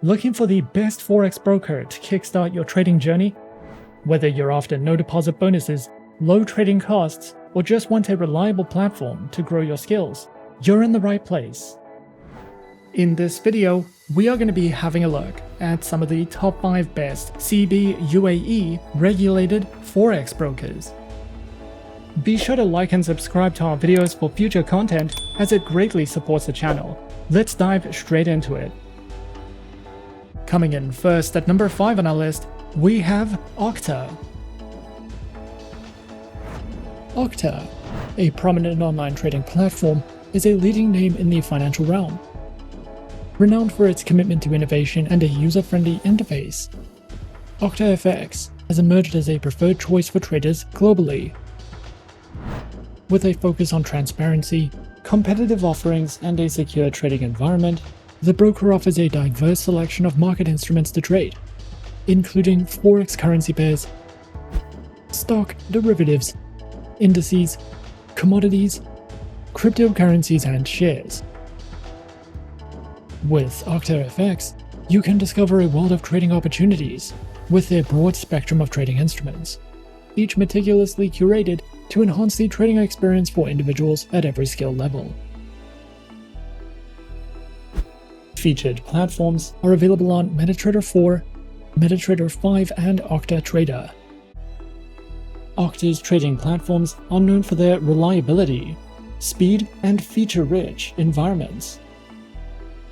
Looking for the best Forex broker to kickstart your trading journey? Whether you're after no deposit bonuses, low trading costs, or just want a reliable platform to grow your skills, you're in the right place. In this video, we are going to be having a look at some of the top 5 best CBUAE regulated Forex brokers. Be sure to like and subscribe to our videos for future content, as it greatly supports the channel. Let's dive straight into it. Coming in first at number 5 on our list, we have Octa. Octa, a prominent online trading platform, is a leading name in the financial realm. Renowned for its commitment to innovation and a user-friendly interface, OctaFX has emerged as a preferred choice for traders globally. With a focus on transparency, competitive offerings, and a secure trading environment, the broker offers a diverse selection of market instruments to trade, including Forex currency pairs, stock derivatives, indices, commodities, cryptocurrencies, and shares. With OctaFX, you can discover a world of trading opportunities with their broad spectrum of trading instruments, each meticulously curated to enhance the trading experience for individuals at every skill level. Featured platforms are available on MetaTrader 4, MetaTrader 5, and OctaTrader. Octa's trading platforms are known for their reliability, speed, and feature-rich environments,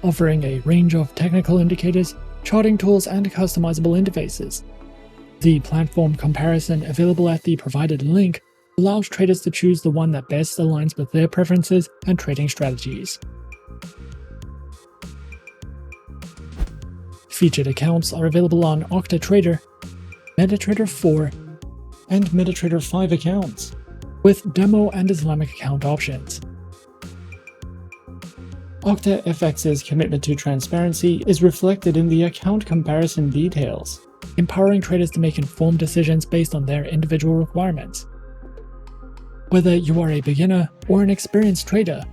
offering a range of technical indicators, charting tools, and customizable interfaces. The platform comparison available at the provided link allows traders to choose the one that best aligns with their preferences and trading strategies. Featured accounts are available on OctaTrader, MetaTrader 4, and MetaTrader 5 accounts, with demo and Islamic account options. OctaFX's commitment to transparency is reflected in the account comparison details, empowering traders to make informed decisions based on their individual requirements. Whether you are a beginner or an experienced trader,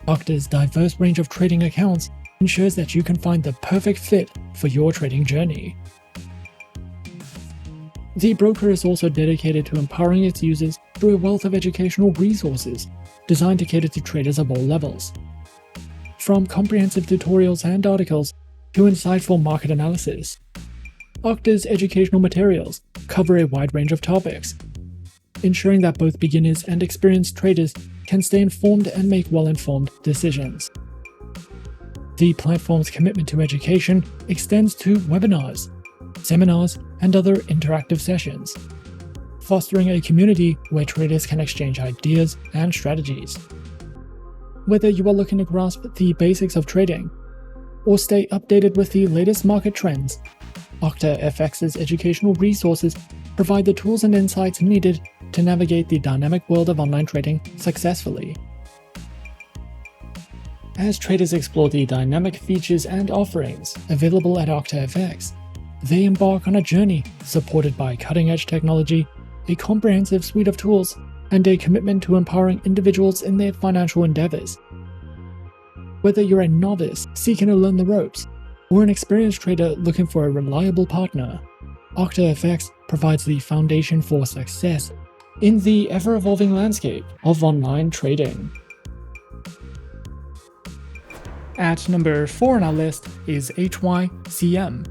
Octa's diverse range of trading accounts ensures that you can find the perfect fit for your trading journey. The broker is also dedicated to empowering its users through a wealth of educational resources designed to cater to traders of all levels. From comprehensive tutorials and articles to insightful market analysis, Octa's educational materials cover a wide range of topics, ensuring that both beginners and experienced traders can stay informed and make well-informed decisions. The platform's commitment to education extends to webinars, seminars, and other interactive sessions, fostering a community where traders can exchange ideas and strategies. Whether you are looking to grasp the basics of trading or stay updated with the latest market trends, OctaFX's educational resources provide the tools and insights needed to navigate the dynamic world of online trading successfully. As traders explore the dynamic features and offerings available at OctaFX, they embark on a journey supported by cutting-edge technology, a comprehensive suite of tools, and a commitment to empowering individuals in their financial endeavors. Whether you're a novice seeking to learn the ropes, or an experienced trader looking for a reliable partner, OctaFX provides the foundation for success in the ever-evolving landscape of online trading. At number 4 on our list is HYCM.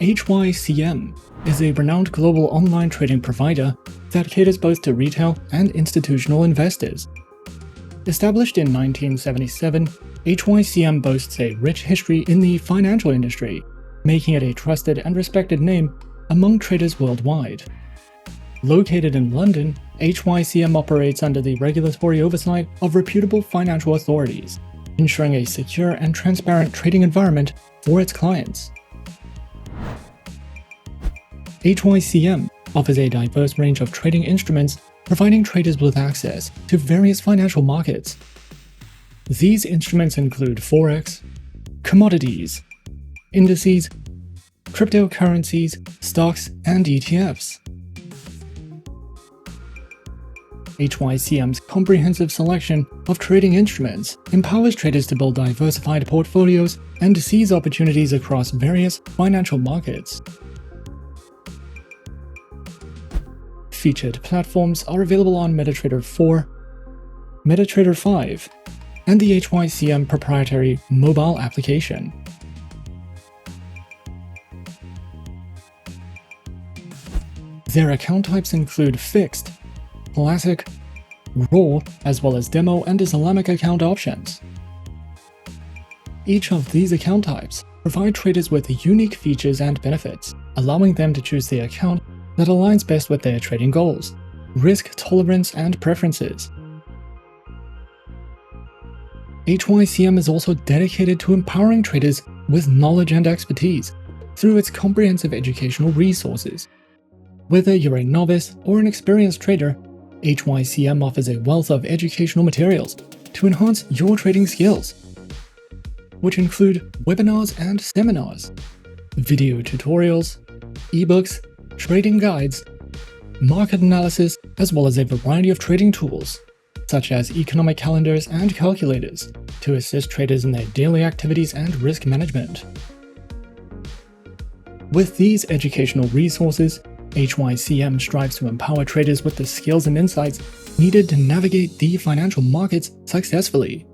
HYCM is a renowned global online trading provider that caters both to retail and institutional investors. Established in 1977, HYCM boasts a rich history in the financial industry, making it a trusted and respected name among traders worldwide. Located in London, HYCM operates under the regulatory oversight of reputable financial authorities, ensuring a secure and transparent trading environment for its clients. HYCM offers a diverse range of trading instruments, providing traders with access to various financial markets. These instruments include Forex, commodities, indices, cryptocurrencies, stocks, and ETFs. HYCM's comprehensive selection of trading instruments empowers traders to build diversified portfolios and seize opportunities across various financial markets. Featured platforms are available on MetaTrader 4, MetaTrader 5, and the HYCM proprietary mobile application. Their account types include fixed, classic, raw, as well as demo and Islamic account options. Each of these account types provide traders with unique features and benefits, allowing them to choose the account that aligns best with their trading goals, risk tolerance, and preferences. HYCM is also dedicated to empowering traders with knowledge and expertise through its comprehensive educational resources. Whether you're a novice or an experienced trader, HYCM offers a wealth of educational materials to enhance your trading skills, which include webinars and seminars, video tutorials, ebooks, trading guides, market analysis, as well as a variety of trading tools, such as economic calendars and calculators, to assist traders in their daily activities and risk management. With these educational resources, HYCM strives to empower traders with the skills and insights needed to navigate the financial markets successfully.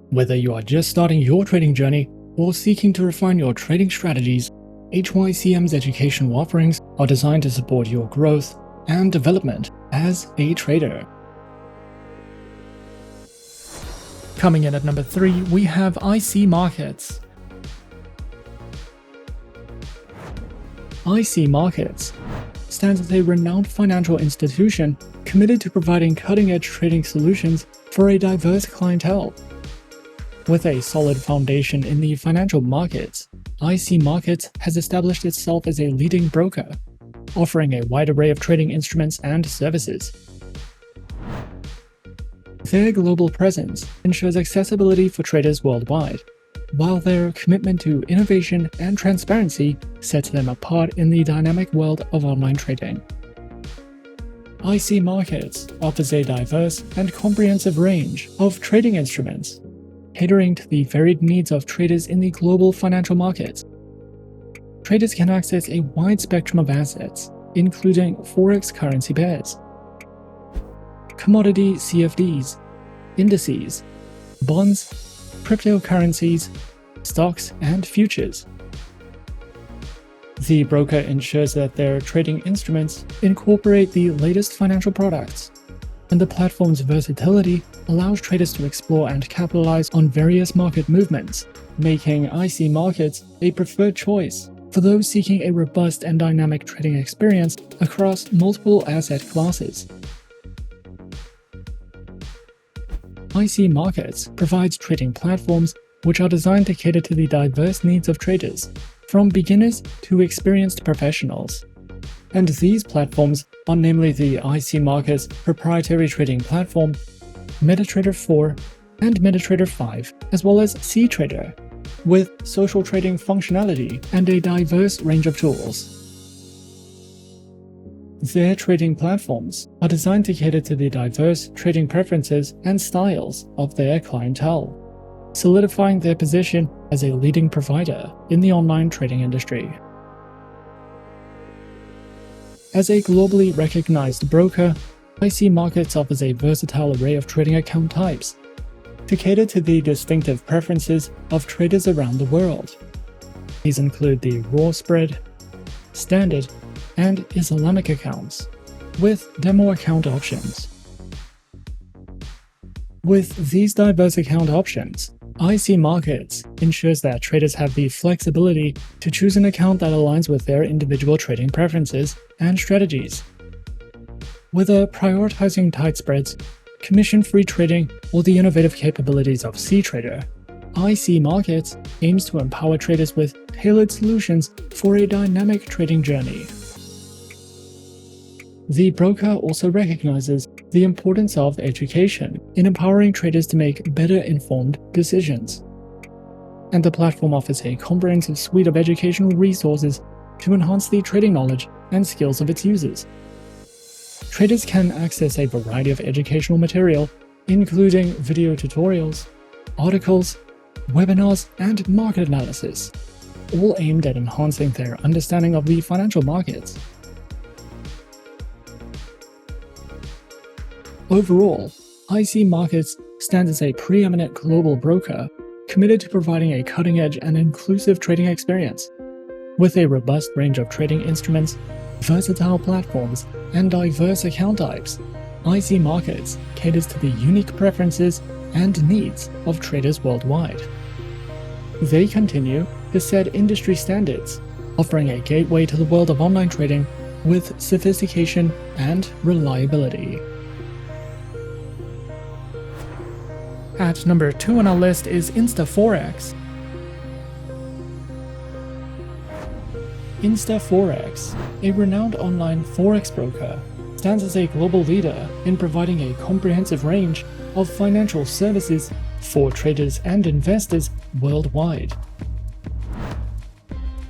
Whether you are just starting your trading journey or seeking to refine your trading strategies, HYCM's educational offerings are designed to support your growth and development as a trader. Coming in at number 3, we have IC Markets. IC Markets stands as a renowned financial institution committed to providing cutting-edge trading solutions for a diverse clientele. With a solid foundation in the financial markets, IC Markets has established itself as a leading broker, offering a wide array of trading instruments and services. Their global presence ensures accessibility for traders worldwide, while their commitment to innovation and transparency sets them apart in the dynamic world of online trading. IC Markets offers a diverse and comprehensive range of trading instruments, catering to the varied needs of traders in the global financial markets. Traders can access a wide spectrum of assets, including Forex currency pairs, commodity CFDs, indices, bonds, cryptocurrencies, stocks, and futures. The broker ensures that their trading instruments incorporate the latest financial products, and the platform's versatility allows traders to explore and capitalize on various market movements, making IC Markets a preferred choice for those seeking a robust and dynamic trading experience across multiple asset classes. IC Markets provides trading platforms which are designed to cater to the diverse needs of traders, from beginners to experienced professionals. And these platforms are namely the IC Markets proprietary trading platform, MetaTrader 4, and MetaTrader 5, as well as CTrader, with social trading functionality and a diverse range of tools. Their trading platforms are designed to cater to the diverse trading preferences and styles of their clientele, solidifying their position as a leading provider in the online trading industry. As a globally recognized broker, IC Markets offers a versatile array of trading account types to cater to the distinctive preferences of traders around the world. These include the raw spread, standard, and Islamic accounts, with demo account options. With these diverse account options, IC Markets ensures that traders have the flexibility to choose an account that aligns with their individual trading preferences and strategies. Whether prioritizing tight spreads, commission-free trading, or the innovative capabilities of CTrader, IC Markets aims to empower traders with tailored solutions for a dynamic trading journey. The broker also recognizes the importance of education in empowering traders to make better informed decisions. And the platform offers a comprehensive suite of educational resources to enhance the trading knowledge and skills of its users. Traders can access a variety of educational material, including video tutorials, articles, webinars, and market analysis, all aimed at enhancing their understanding of the financial markets. Overall, HYCM Markets stands as a preeminent global broker committed to providing a cutting-edge and inclusive trading experience. With a robust range of trading instruments, versatile platforms, and diverse account types, HYCM Markets caters to the unique preferences and needs of traders worldwide. They continue to set industry standards, offering a gateway to the world of online trading with sophistication and reliability. At number 2 on our list is InstaForex. InstaForex, a renowned online forex broker, stands as a global leader in providing a comprehensive range of financial services for traders and investors worldwide.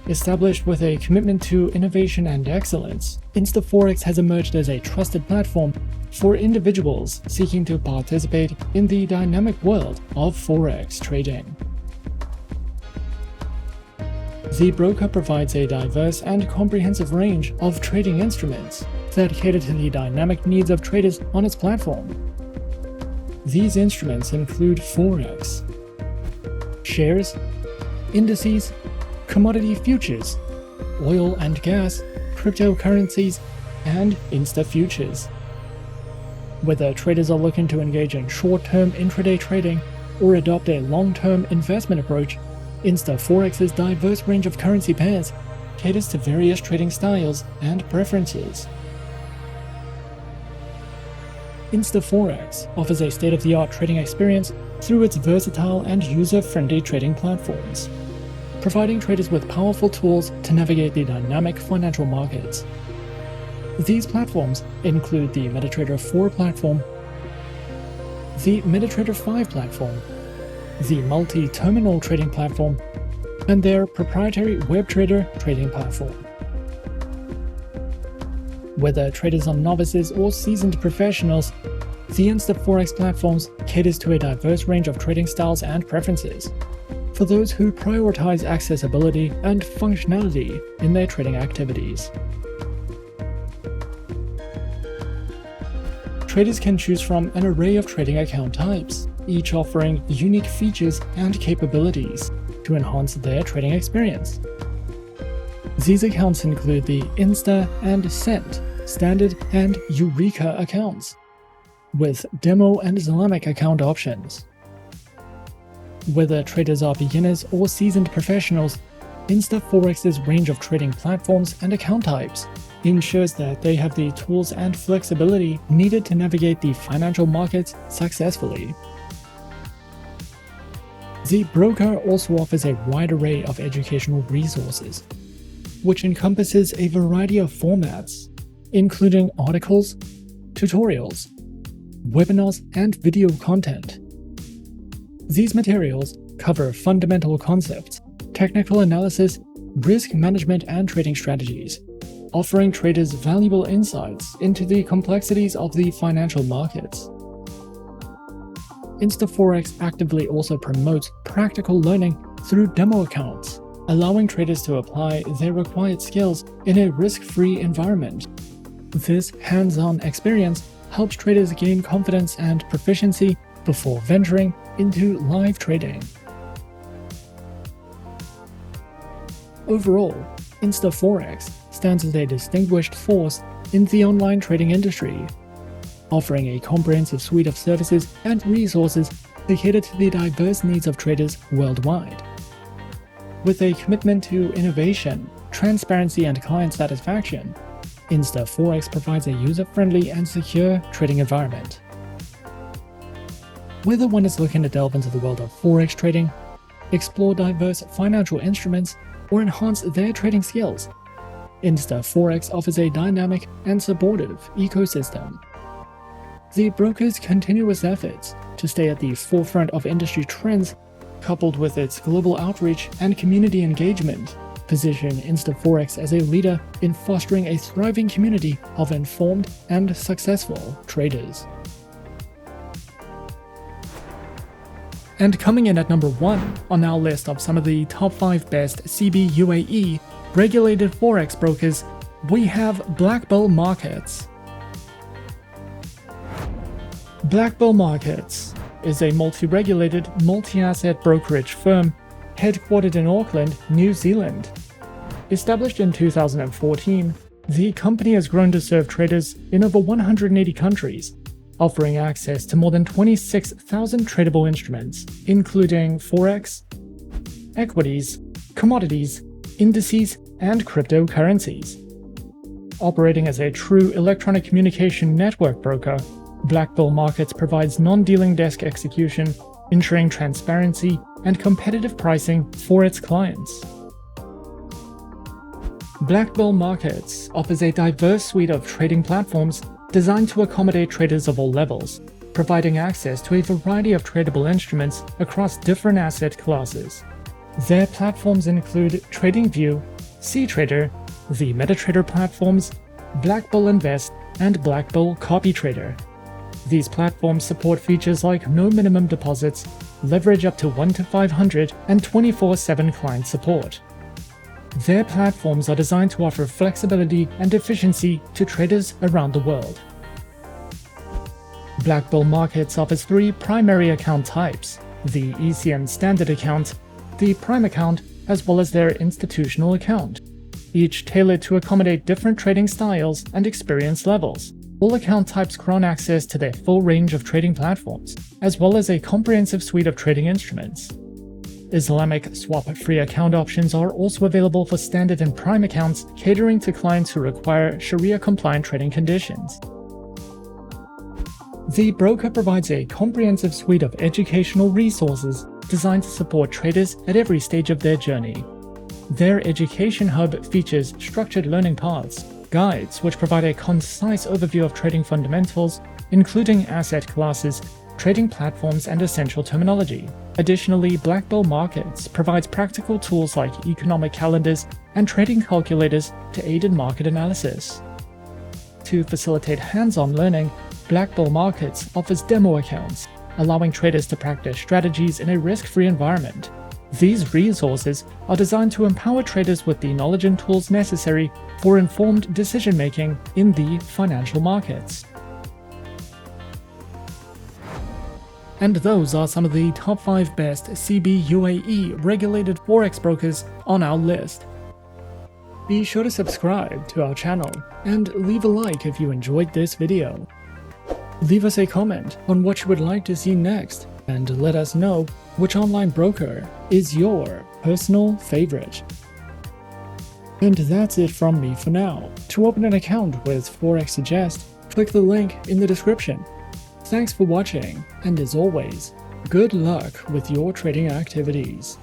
Established with a commitment to innovation and excellence, InstaForex has emerged as a trusted platform for individuals seeking to participate in the dynamic world of forex trading. The broker provides a diverse and comprehensive range of trading instruments that cater to the dynamic needs of traders on its platform. These instruments include Forex, shares, indices, commodity futures, oil and gas, cryptocurrencies, and Insta futures. Whether traders are looking to engage in short-term intraday trading or adopt a long-term investment approach, InstaForex's diverse range of currency pairs caters to various trading styles and preferences. InstaForex offers a state-of-the-art trading experience through its versatile and user-friendly trading platforms, providing traders with powerful tools to navigate the dynamic financial markets. These platforms include the MetaTrader 4 platform, the MetaTrader 5 platform, the multi-terminal trading platform, and their proprietary WebTrader trading platform. Whether traders are novices or seasoned professionals, the InstaForex platforms caters to a diverse range of trading styles and preferences for those who prioritize accessibility and functionality in their trading activities. Traders can choose from an array of trading account types, each offering unique features and capabilities to enhance their trading experience. These accounts include the Insta and Cent, Standard and Eureka accounts, with Demo and Islamic account options. Whether traders are beginners or seasoned professionals, InstaForex's range of trading platforms and account types ensures that they have the tools and flexibility needed to navigate the financial markets successfully. The broker also offers a wide array of educational resources, which encompasses a variety of formats, including articles, tutorials, webinars, and video content. These materials cover fundamental concepts, technical analysis, risk management, and trading strategies, offering traders valuable insights into the complexities of the financial markets. InstaForex actively also promotes practical learning through demo accounts, allowing traders to apply their required skills in a risk-free environment. This hands-on experience helps traders gain confidence and proficiency before venturing into live trading. Overall, InstaForex stands as a distinguished force in the online trading industry, offering a comprehensive suite of services and resources to cater to the diverse needs of traders worldwide. With a commitment to innovation, transparency, and client satisfaction, InstaForex provides a user-friendly and secure trading environment. Whether one is looking to delve into the world of forex trading, explore diverse financial instruments, or enhance their trading skills, InstaForex offers a dynamic and supportive ecosystem. The broker's continuous efforts to stay at the forefront of industry trends, coupled with its global outreach and community engagement, position InstaForex as a leader in fostering a thriving community of informed and successful traders. And coming in at number 1 on our list of some of the top 5 best CBUAE regulated Forex brokers, we have BlackBull Markets. BlackBull Markets is a multi-regulated, multi-asset brokerage firm headquartered in Auckland, New Zealand. Established in 2014, the company has grown to serve traders in over 180 countries, offering access to more than 26,000 tradable instruments, including Forex, equities, commodities, indices, and cryptocurrencies. Operating as a true electronic communication network broker, BlackBull Markets provides non-dealing desk execution, ensuring transparency and competitive pricing for its clients. BlackBull Markets offers a diverse suite of trading platforms designed to accommodate traders of all levels, providing access to a variety of tradable instruments across different asset classes. Their platforms include TradingView, CTrader, the MetaTrader platforms, BlackBull Invest, and BlackBull CopyTrader. These platforms support features like no minimum deposits, leverage up to 1 to 500, and 24/7 client support. Their platforms are designed to offer flexibility and efficiency to traders around the world. BlackBull Markets offers 3 primary account types: the ECN standard account, the Prime account, as well as their institutional account, each tailored to accommodate different trading styles and experience levels. All account types grant access to their full range of trading platforms, as well as a comprehensive suite of trading instruments. Islamic swap-free account options are also available for standard and Prime accounts, catering to clients who require Sharia-compliant trading conditions. The broker provides a comprehensive suite of educational resources designed to support traders at every stage of their journey. Their education hub features structured learning paths, guides which provide a concise overview of trading fundamentals, including asset classes, trading platforms, and essential terminology. Additionally, BlackBull Markets provides practical tools like economic calendars and trading calculators to aid in market analysis. To facilitate hands-on learning, BlackBull Markets offers demo accounts, allowing traders to practice strategies in a risk-free environment. These resources are designed to empower traders with the knowledge and tools necessary for informed decision-making in the financial markets. And those are some of the top 5 best CBUAE regulated Forex brokers on our list. Be sure to subscribe to our channel and leave a like if you enjoyed this video. Leave us a comment on what you would like to see next, and let us know which online broker is your personal favorite. And that's it from me for now. To open an account with Forexsuggest, click the link in the description. Thanks for watching, and as always, good luck with your trading activities.